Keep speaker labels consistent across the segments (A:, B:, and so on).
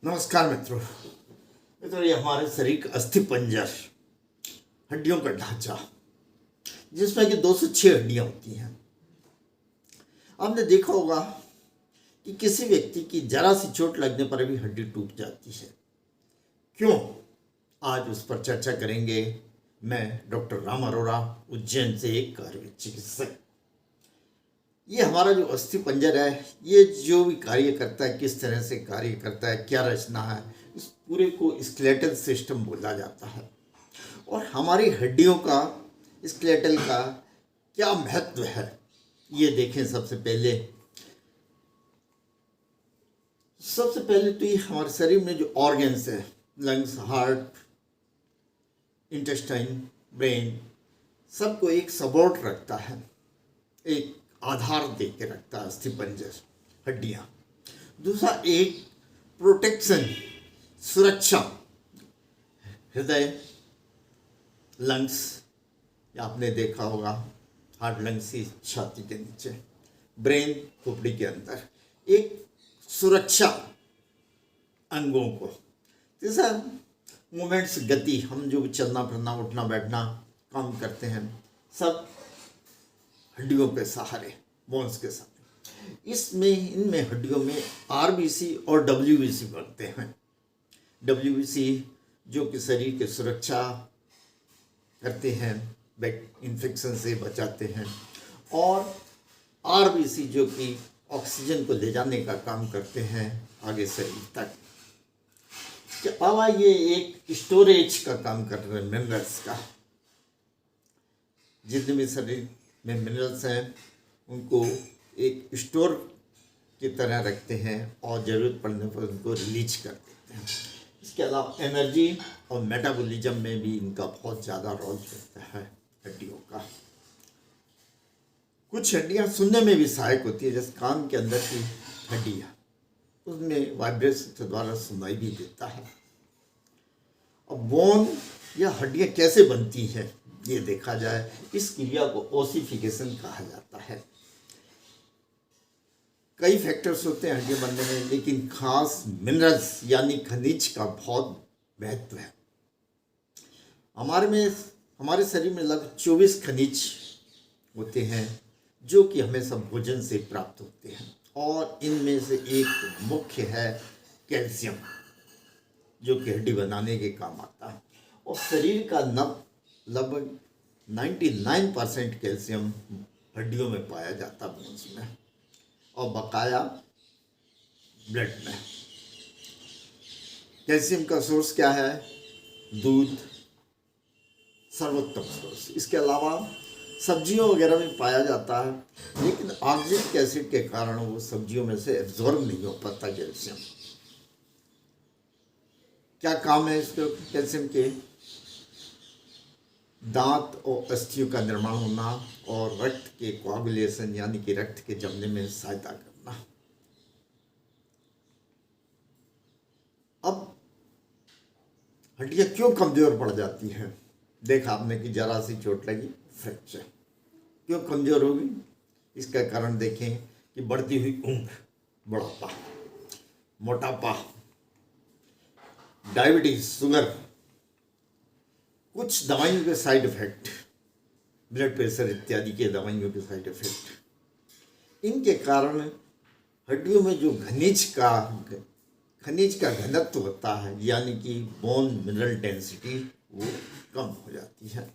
A: नमस्कार मित्रों, ये हमारे शरीर का अस्थि पंजर, हड्डियों का ढांचा, जिसमें कि 206 हड्डियां होती हैं। आपने देखा होगा कि किसी व्यक्ति की जरा सी चोट लगने पर भी हड्डी टूट जाती है। क्यों? आज उस पर चर्चा करेंगे। मैं डॉक्टर राम अरोड़ा, उज्जैन से एक आयुर्वेद चिकित्सक। ये हमारा जो अस्थि पंजर है, ये जो भी कार्य करता है, किस तरह से कार्य करता है, क्या रचना है, इस पूरे को स्केलेटल सिस्टम बोला जाता है। और हमारी हड्डियों का, स्केलेटल का क्या महत्व है, ये देखें। सबसे पहले तो ये हमारे शरीर में जो ऑर्गन्स है, लंग्स, हार्ट, इंटेस्टाइन, ब्रेन, सबको एक सपोर्ट रखता है, एक आधार दे के रखता है अस्थि पंजर, हड्डियां। दूसरा, एक प्रोटेक्शन, सुरक्षा, हृदय, लंग्स, आपने देखा होगा हार्ट लंग्स ही छाती के नीचे, ब्रेन खोपड़ी के अंदर, एक सुरक्षा अंगों को। तीसरा, मूवमेंट्स, गति, हम जो भी चलना फिरना, उठना बैठना काम करते हैं, सब हड्डियों के सहारे, बोन्स के सहारे। इनमें हड्डियों में आरबीसी और डब्ल्यूबीसी बनते हैं। डब्ल्यूबीसी जो कि शरीर की सुरक्षा करते हैं, इन्फेक्शन से बचाते हैं, और आरबीसी जो कि ऑक्सीजन को ले जाने का काम करते हैं आगे शरीर तक। इसके अलावा ये एक स्टोरेज का काम कर रहे हैं, मिनरल्स का। जितने भी शरीर में मिनरल्स हैं उनको एक स्टोर की तरह रखते हैं और ज़रूरत पड़ने पर उनको रिलीज कर देते हैं। इसके अलावा एनर्जी और मेटाबॉलिज्म में भी इनका बहुत ज़्यादा रोल रहता है हड्डियों का। कुछ हड्डियाँ सुनने में भी सहायक होती है, जैसे कान के अंदर की हड्डियाँ, उसमें वाइब्रेशन के द्वारा सुनाई भी देता है। अब बोन या हड्डियाँ कैसे बनती हैं ये देखा जाए। इस क्रिया को ओसिफिकेशन कहा जाता है। कई फैक्टर्स होते हैं हड्डियाँ बनने में, लेकिन खास मिनरल्स यानी खनिज का बहुत महत्व है। हमारे शरीर में लगभग 24 खनिज होते हैं जो कि हमें सब भोजन से प्राप्त होते हैं, और इनमें से एक मुख्य है कैल्शियम, जो कि हड्डी बनाने के काम आता है। और शरीर का लगभग 99% कैल्शियम हड्डियों में पाया जाता है, बोन्स में, और बकाया ब्लड में। कैल्शियम का सोर्स क्या है? दूध, सर्वोत्तम सोर्स। इसके अलावा सब्जियों वगैरह में पाया जाता है, लेकिन ऑक्जेलिक एसिड के कारण वो सब्जियों में से एब्जॉर्ब नहीं हो पाता कैल्शियम। क्या काम है इसके कैल्शियम के? दांत और अस्थियों का निर्माण होना, और रक्त के कोआगुलेशन यानी कि रक्त के जमने में सहायता करना। अब हड्डियां क्यों कमजोर पड़ जाती हैं? देखा आपने कि जरा सी चोट लगी, फ्रैक्चर। क्यों कमजोर होगी? इसका कारण देखें कि बढ़ती हुई उम्र, बुढ़ापा, मोटापा, डायबिटीज, शुगर, कुछ दवाइयों के साइड इफेक्ट, ब्लड प्रेशर इत्यादि के दवाइयों के साइड इफेक्ट, इनके कारण हड्डियों में जो खनिज का घनत्व होता है, यानी कि बोन मिनरल डेंसिटी, वो कम हो जाती है,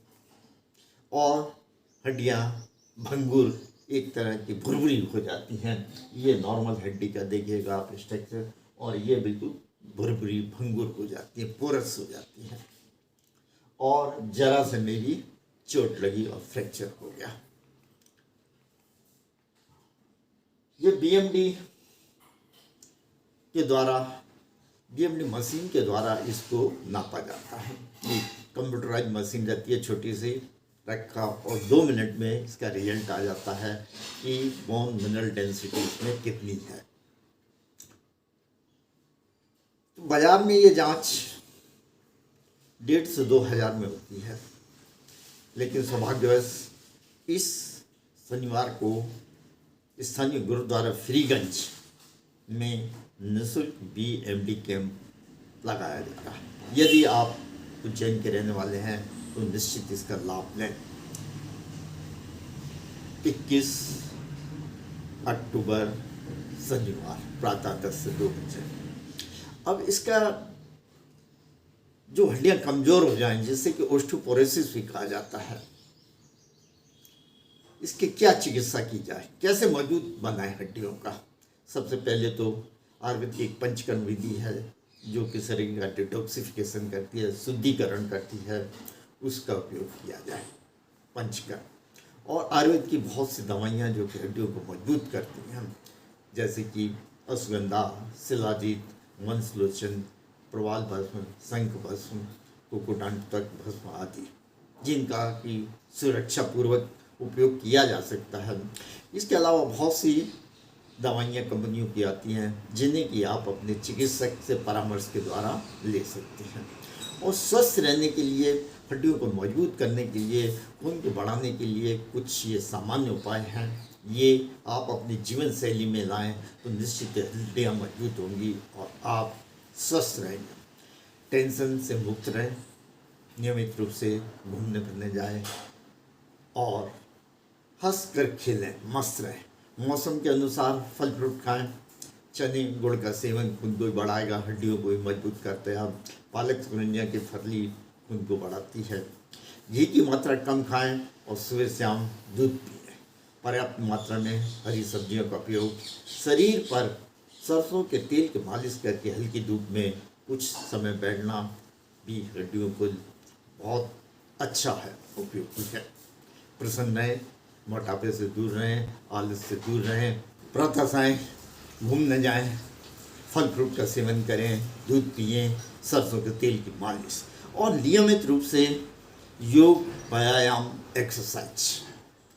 A: और हड्डियां भंगुर, एक तरह की भुरभुरी हो जाती हैं। ये नॉर्मल हड्डी का देखिएगा आप स्ट्रक्चर, और ये बिल्कुल भुरभुरी, भंगुर हो जाती है, पोरस हो जाती है, और जरा से में भी चोट लगी और फ्रैक्चर हो गया। ये बीएमडी मशीन के द्वारा इसको नापा जाता है। ये कंप्यूटराइज मशीन रहती है, छोटी सी रखा, और 2 मिनट में इसका रिजल्ट आ जाता है कि बोन मिनरल डेंसिटी इसमें कितनी है। तो बाजार में ये जांच 1,500 से 2,000 में होती है, लेकिन सौभाग्यवश इस शनिवार को स्थानीय गुरुद्वारा फ्रीगंज में निःशुल्क BMD कैंप लगाया जाएगा। यदि आप उज्जैन के रहने वाले हैं तो निश्चित इसका लाभ लें। 21 अक्टूबर शनिवार प्रातः 10 से 2 बजे। अब इसका जो हड्डियां कमजोर हो जाएं, जिससे कि ओस्टियोपोरोसिस भी कहा जाता है, इसकी क्या चिकित्सा की जाए, कैसे मजबूत बनाए हड्डियों का। सबसे पहले तो आयुर्वेद की एक पंचकर्म विधि है जो कि शरीर का डिटॉक्सिफिकेशन करती है, शुद्धिकरण करती है, उसका उपयोग किया जाए पंचकर्म। और आयुर्वेद की बहुत सी दवाइयाँ जो कि हड्डियों को मजबूत करती हैं, जैसे कि अश्वगंधा, शिलाजीत, वंशलोचन, प्रवाल भस्म, शंख भस्म, कुकुटांतक भस्म आदि, जिनका कि सुरक्षा पूर्वक उपयोग किया जा सकता है। इसके अलावा बहुत सी दवाइयाँ कंपनियों की आती हैं जिन्हें कि आप अपने चिकित्सक से परामर्श के द्वारा ले सकते हैं। और स्वस्थ रहने के लिए, हड्डियों को मजबूत करने के लिए, खून को बढ़ाने के लिए कुछ ये सामान्य उपाय हैं, ये आप अपनी जीवन शैली में लाएं तो निश्चित हड्डियाँ मजबूत होंगी और आप स्वस्थ रहेंगे। टेंशन से मुक्त रहें, नियमित रूप से घूमने फिरने जाएं और हंस कर खेलें, मस्त रहें। मौसम के अनुसार फल फ्रूट खाएं। चने गुड़ का सेवन खून को बढ़ाएगा, हड्डियों को भी मजबूत करते हैं। पालक सुरंजिया की फली खून को बढ़ाती है। घी की मात्रा कम खाएं और सुबह शाम दूध पिएं। पर्याप्त मात्रा में हरी सब्जियों का उपयोग। शरीर पर सरसों के तेल की मालिश करके हल्की धूप में कुछ समय बैठना भी हड्डियों को बहुत अच्छा है, उपयोगी है। प्रसन्न रहें, मोटापे से दूर रहें, आलस से दूर रहें, प्रातः सायं घूमने जाएं, फल फ्रूट का सेवन करें, दूध पिएं, सरसों के तेल की मालिश और नियमित रूप से योग, व्यायाम, एक्सरसाइज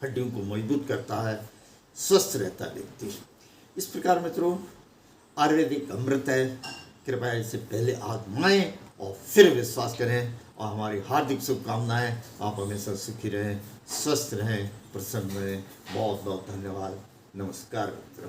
A: हड्डियों को मजबूत करता है, स्वस्थ रहता है व्यक्ति। इस प्रकार मित्रों, आयुर्वेदिक अमृत है, कृपया इसे पहले आजमाएं और फिर विश्वास करें। और हमारी हार्दिक शुभकामनाएं, आप हमेशा सुखी रहें, स्वस्थ रहें, प्रसन्न रहें। बहुत बहुत धन्यवाद। नमस्कार मित्रों।